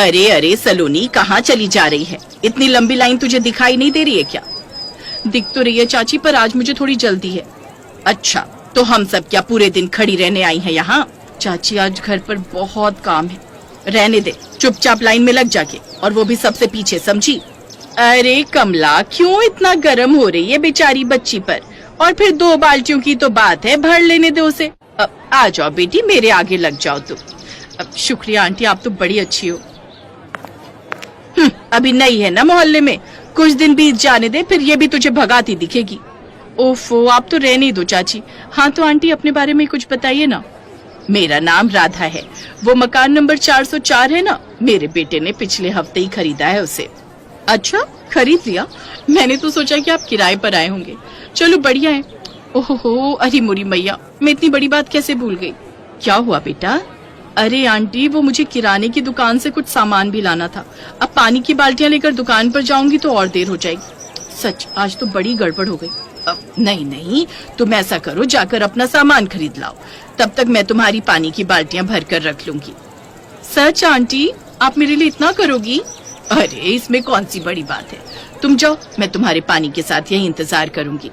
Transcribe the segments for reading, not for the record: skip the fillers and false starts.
अरे अरे सलोनी, कहाँ चली जा रही है? इतनी लंबी लाइन तुझे दिखाई नहीं दे रही है क्या? दिख तो रही है चाची, पर आज मुझे थोड़ी जल्दी है। अच्छा, तो हम सब क्या पूरे दिन खड़ी रहने आई हैं यहाँ? चाची आज घर पर बहुत काम है। रहने दे, चुपचाप लाइन में लग जाके, और वो भी सबसे पीछे, समझी? अरे कमला, क्यों इतना गर्म हो रही है बेचारी बच्ची पर? और फिर 2 बाल्टियों की तो बात है, भर लेने दे उसे। आ जाओ बेटी, मेरे आगे लग जाओ तुम। शुक्रिया आंटी, आप तो बड़ी अच्छी हो। अभी नई है ना मोहल्ले में, कुछ दिन बीत जाने दे, फिर ये भी तुझे भगाती दिखेगी। ओफो, आप तो रहने ही दो चाची। हाँ तो आंटी, अपने बारे में कुछ बताइए ना। मेरा नाम राधा है। वो मकान नंबर 404 है ना? मेरे बेटे ने पिछले हफ्ते ही खरीदा है उसे। अच्छा, खरीद लिया? मैंने तो सोचा कि आप किराए पर आए होंगे। चलो बढ़िया है। ओहो, अरे मोरी मैया, मैं इतनी बड़ी बात कैसे भूल गई। क्या हुआ बेटा? अरे आंटी, वो मुझे किराने की दुकान से कुछ सामान भी लाना था। अब पानी की बाल्टियां लेकर दुकान पर जाऊंगी तो और देर हो जाएगी। सच, आज तो बड़ी गड़बड़ हो गई। नहीं नहीं, तुम ऐसा करो, जाकर अपना सामान खरीद लाओ, तब तक मैं तुम्हारी पानी की बाल्टियां भर कर रख लूंगी। सच आंटी, आप मेरे लिए इतना करोगी? अरे इसमें कौन सी बड़ी बात है, तुम जाओ, मैं तुम्हारे पानी के साथ यही इंतजार करूंगी।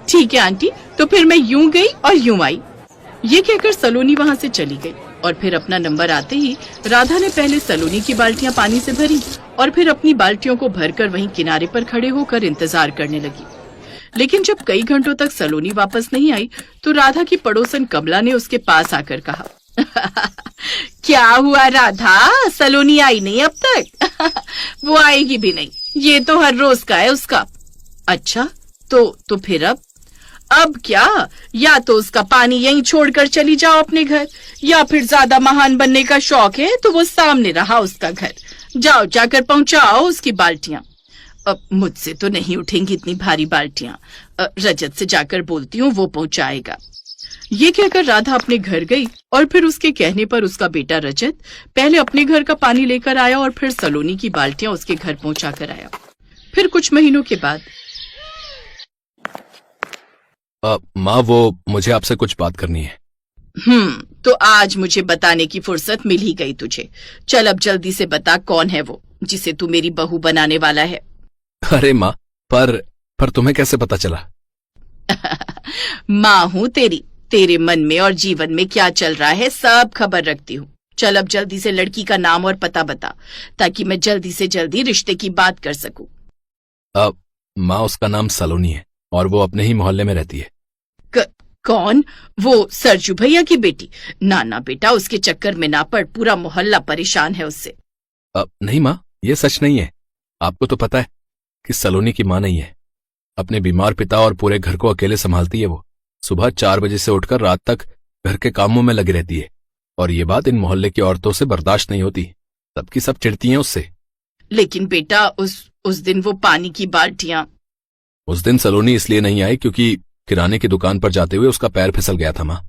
ठीक है आंटी, तो फिर मैं यूं गई और यूं आई। ये कहकर सलोनी वहाँ से चली गई, और फिर अपना नंबर आते ही राधा ने पहले सलोनी की बाल्टियां पानी से भरी और फिर अपनी बाल्टियों को भरकर वहीं किनारे पर खड़े होकर इंतजार करने लगी। लेकिन जब कई घंटों तक सलोनी वापस नहीं आई तो राधा की पड़ोसन कमला ने उसके पास आकर कहा, क्या हुआ राधा, सलोनी आई नहीं अब तक? वो आएगी भी नहीं, ये तो हर रोज का है उसका। अच्छा, तो फिर अब क्या? या तो उसका पानी यहीं छोड़कर चली जाओ अपने घर, या फिर ज्यादा महान बनने का शौक है तो वो सामने रहा उसका घर, जाओ जाकर पहुंचाओ उसकी बाल्टियां। अब मुझसे तो नहीं उठेंगी इतनी भारी बाल्टियां, रजत से जाकर बोलती हूँ, वो पहुंचाएगा। ये कहकर राधा अपने घर गई और फिर उसके कहने पर उसका बेटा रजत पहले अपने घर का पानी लेकर आया और फिर सलोनी की बाल्टियां उसके घर पहुंचा कर आया। फिर कुछ महीनों के बाद, माँ, वो मुझे आपसे कुछ बात करनी है। तो आज मुझे बताने की फुर्सत मिल ही गई तुझे। चल अब जल्दी से बता, कौन है वो जिसे तू मेरी बहू बनाने वाला है? अरे माँ, पर तुम्हें कैसे पता चला? माँ हूँ तेरी, तेरे मन में और जीवन में क्या चल रहा है सब खबर रखती हूँ। चल अब जल्दी से लड़की का नाम और पता बता, ताकि मैं जल्दी से जल्दी रिश्ते की बात कर सकूं। माँ, उसका नाम सलोनी है और वो अपने ही मोहल्ले में रहती है। कौन? वो सरजू भैया की बेटी? ना बेटा, उसके चक्कर में ना पड़, पूरा मोहल्ला परेशान है उससे। नहीं माँ, ये सच नहीं है। आपको तो पता है कि सलोनी की माँ नहीं है। अपने बीमार पिता और पूरे घर को अकेले संभालती है। वो सुबह 4 बजे से उठकर रात तक घर के कामों में लगी रहती है, और ये बात इन मोहल्ले की औरतों से बर्दाश्त नहीं होती। सबकी सब चिढ़ती हैं उससे। लेकिन बेटा, उस दिन वो पानी की बाल्टियां। उस दिन सलोनी इसलिए नहीं आई क्योंकि किराने की दुकान पर जाते हुए उसका पैर फिसल गया था। माँ,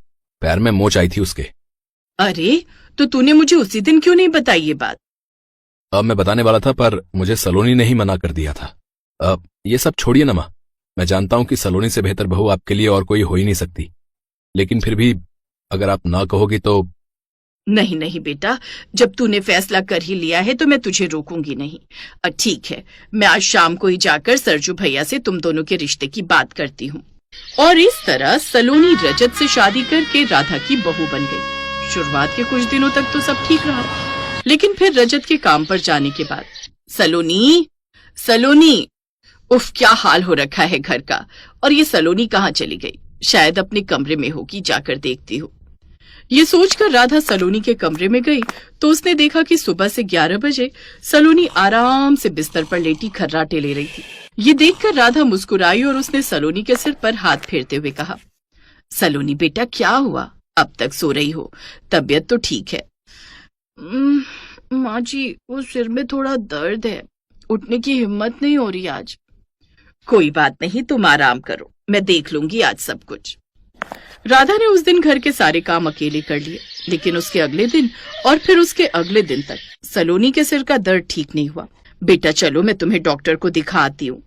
पैर में मोच आई थी उसके। अरे, तो तूने मुझे उसी दिन क्यों नहीं बताई ये बात? अब मैं बताने वाला था, पर मुझे सलोनी ने ही मना कर दिया था। अब ये सब छोड़िए ना माँ, मैं जानता हूं कि सलोनी से बेहतर बहू आपके लिए और कोई हो ही नहीं सकती, लेकिन फिर भी अगर आप ना कहोगी तो। नहीं बेटा, जब तूने फैसला कर ही लिया है तो मैं तुझे रोकूंगी नहीं। ठीक है, मैं आज शाम को ही जाकर सरजू भैया से तुम दोनों के रिश्ते की बात करती हूँ। और इस तरह सलोनी रजत से शादी करके राधा की बहू बन गई। शुरुआत के कुछ दिनों तक तो सब ठीक रहा, लेकिन फिर रजत के काम पर जाने के बाद, सलोनी, उफ, क्या हाल हो रखा है घर का। और ये सलोनी कहाँ चली गई? शायद अपने कमरे में होगी, जाकर देखती हूँ। ये सोचकर राधा सलोनी के कमरे में गई तो उसने देखा कि सुबह से 11 बजे सलोनी आराम से बिस्तर पर लेटी खर्राटे ले रही थी। ये देखकर राधा मुस्कुराई और उसने सलोनी के सिर पर हाथ फेरते हुए कहा, सलोनी बेटा, क्या हुआ? अब तक सो रही हो? तबीयत तो ठीक है? माँ जी, वो सिर में थोड़ा दर्द है, उठने की हिम्मत नहीं हो रही आज। कोई बात नहीं, तुम आराम करो, मैं देख लूंगी आज सब कुछ। राधा ने उस दिन घर के सारे काम अकेले कर लिए, लेकिन उसके अगले दिन और फिर उसके अगले दिन तक सलोनी के सिर का दर्द ठीक नहीं हुआ। बेटा चलो, मैं तुम्हें डॉक्टर को दिखाती हूँ।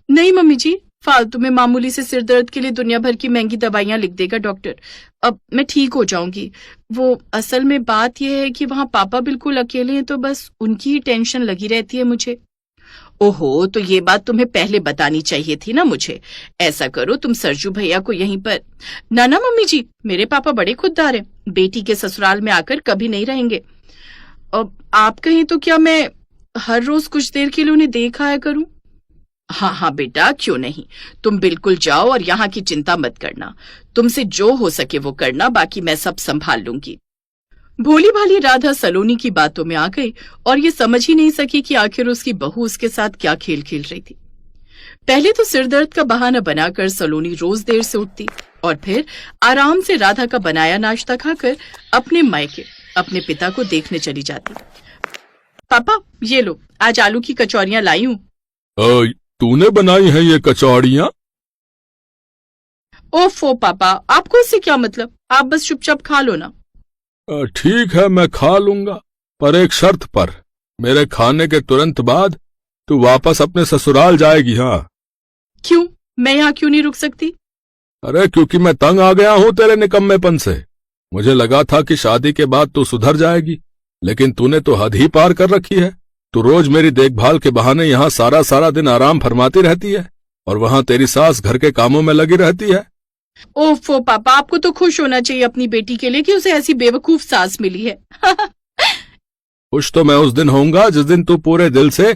नहीं मम्मी जी, फालतू में मामूली से सिर दर्द के लिए दुनिया भर की महंगी दवाइयां लिख देगा डॉक्टर। अब मैं ठीक हो जाऊंगी। वो असल में बात यह है कि वहां पापा बिल्कुल अकेले हैं, तो बस उनकी ही टेंशन लगी रहती है मुझे। ओहो, तो ये बात तुम्हें पहले बतानी चाहिए थी ना मुझे। ऐसा करो, तुम सरजू भैया को यहीं पर। ना ना मम्मी जी, मेरे पापा बड़े खुददार हैं, बेटी के ससुराल में आकर कभी नहीं रहेंगे। अब आप कहें तो क्या मैं हर रोज कुछ देर के लिए उन्हें देख आया करूं? हाँ हाँ बेटा, क्यों नहीं, तुम बिल्कुल जाओ और यहाँ की चिंता मत करना। तुमसे जो हो सके वो करना, बाकी मैं सब संभाल लूंगी। भोली भाली राधा सलोनी की बातों में आ गई और ये समझ ही नहीं सकी कि आखिर उसकी बहू उसके साथ क्या खेल खेल रही थी। पहले तो सिरदर्द का बहाना बनाकर सलोनी रोज देर से उठती और फिर आराम से राधा का बनाया नाश्ता खाकर अपने मायके अपने पिता को देखने चली जाती। पापा, ये लो, आज आलू की कचौरियां लाई हूं। तूने बनाई है ये कचौड़ियां? ओफो पापा, आपको इससे क्या मतलब? आप बस चुपचाप खा लो ना। ठीक है, मैं खा लूंगा, पर एक शर्त पर। मेरे खाने के तुरंत बाद तू वापस अपने ससुराल जाएगी। हाँ। क्यों? मैं यहाँ क्यों नहीं रुक सकती? अरे क्योंकि मैं तंग आ गया हूँ तेरे निकम्मेपन से। मुझे लगा था कि शादी के बाद तू सुधर जाएगी, लेकिन तूने तो हद ही पार कर रखी है। तू रोज मेरी देखभाल के बहाने यहाँ सारा सारा दिन आराम फरमाती रहती है और वहाँ तेरी सास घर के कामों में लगी रहती है। ओफो पापा, आपको तो खुश होना चाहिए अपनी बेटी के लिए कि उसे ऐसी बेवकूफ सास मिली है। खुश तो मैं उस दिन होऊंगा जिस दिन तू पूरे दिल से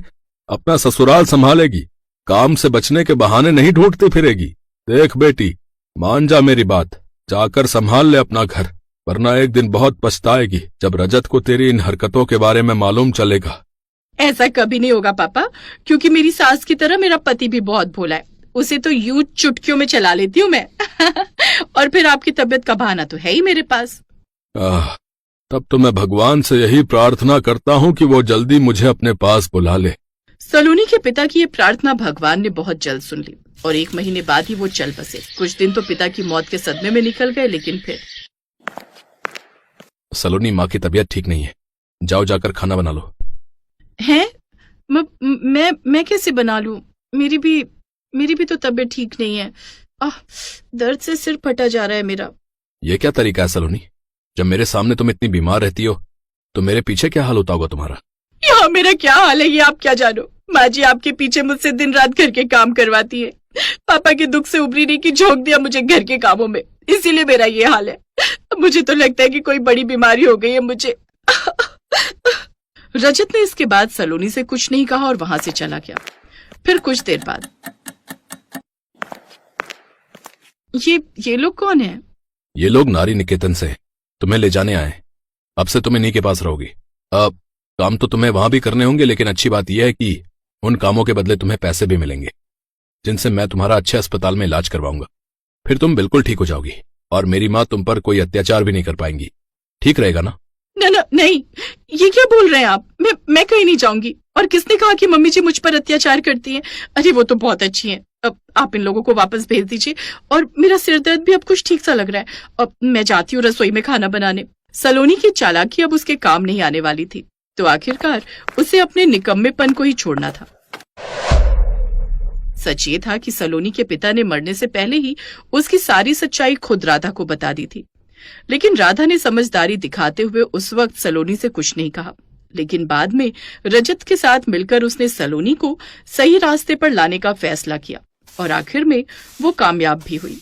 अपना ससुराल संभालेगी, काम से बचने के बहाने नहीं ढूंढती फिरेगी। देख बेटी, मान जा मेरी बात, जाकर संभाल ले अपना घर, वरना एक दिन बहुत पछताएगी जब रजत को तेरी इन हरकतों के बारे में मालूम चलेगा। ऐसा कभी नहीं होगा पापा, क्योंकि मेरी सास की तरह मेरा पति भी बहुत भोला है। उसे तो यूं चुटकियों में चला लेती हूँ मैं। और फिर आपकी तबीयत का बहाना तो है ही मेरे पास। तब तो मैं भगवान से यही प्रार्थना करता हूँ कि वो जल्दी मुझे अपने पास बुला ले। सलोनी के पिता की ये प्रार्थना भगवान ने बहुत जल्द सुन ली और 1 महीने बाद ही वो चल बसे। कुछ दिन तो पिता की मौत के सदमे में निकल गए, लेकिन फिर। सलोनी, माँ की तबीयत ठीक नहीं है, जाओ जाकर खाना बना लो। हैं? मैं कैसे बना लूं? मेरी भी तो तबीयत ठीक नहीं है। दर्द से सिर फटा जा रहा है मेरा। ये क्या तरीका है सलोनी? जब मेरे सामने तुम इतनी बीमार रहती हो तो मेरे पीछे क्या हाल होता होगा तुम्हारा? यहाँ मेरा क्या हाल है ये आप क्या जानो। माँ जी आपके पीछे मुझसे दिन रात घर के काम करवाती है। पापा के दुख से उबरी नहीं कि झोंक दिया मुझे घर के कामों में, इसीलिए मेरा ये हाल है। मुझे तो लगता है कि कोई बड़ी बीमारी हो गई है मुझे। रजत ने इसके बाद सलोनी से कुछ नहीं कहा और वहां से चला गया। फिर कुछ देर बाद, ये लोग कौन है? ये लोग नारी निकेतन से तुम्हें ले जाने आए। अब से तुम इन्हीं के पास रहोगी। अब काम तो तुम्हें वहां भी करने होंगे, लेकिन अच्छी बात यह है कि उन कामों के बदले तुम्हें पैसे भी मिलेंगे, जिनसे मैं तुम्हारा अच्छे अस्पताल में इलाज करवाऊंगा। फिर तुम बिल्कुल ठीक हो जाओगी और मेरी माँ तुम पर कोई अत्याचार भी नहीं कर पाएंगी। ठीक रहेगा ना? नहीं, ये क्या बोल रहे हैं आप? मैं कहीं नहीं जाऊंगी। और किसने कहा कि मम्मी जी मुझ पर अत्याचार करती हैं? अरे वो तो बहुत अच्छी हैं। अब आप इन लोगों को वापस भेज दीजिए और मेरा सिर दर्द भी अब कुछ ठीक सा लग रहा है। अब मैं जाती हूँ रसोई में खाना बनाने। सलोनी की चालाकी अब उसके काम नहीं आने वाली थी, तो आखिरकार उसे अपने निकम्मेपन को ही छोड़ना था। सच ये था कि सलोनी के पिता ने मरने से पहले ही उसकी सारी सच्चाई खुद राधा को बता दी थी, लेकिन राधा ने समझदारी दिखाते हुए उस वक्त सलोनी से कुछ नहीं कहा। लेकिन बाद में रजत के साथ मिलकर उसने सलोनी को सही रास्ते पर लाने का फैसला किया और आखिर में वो कामयाब भी हुई।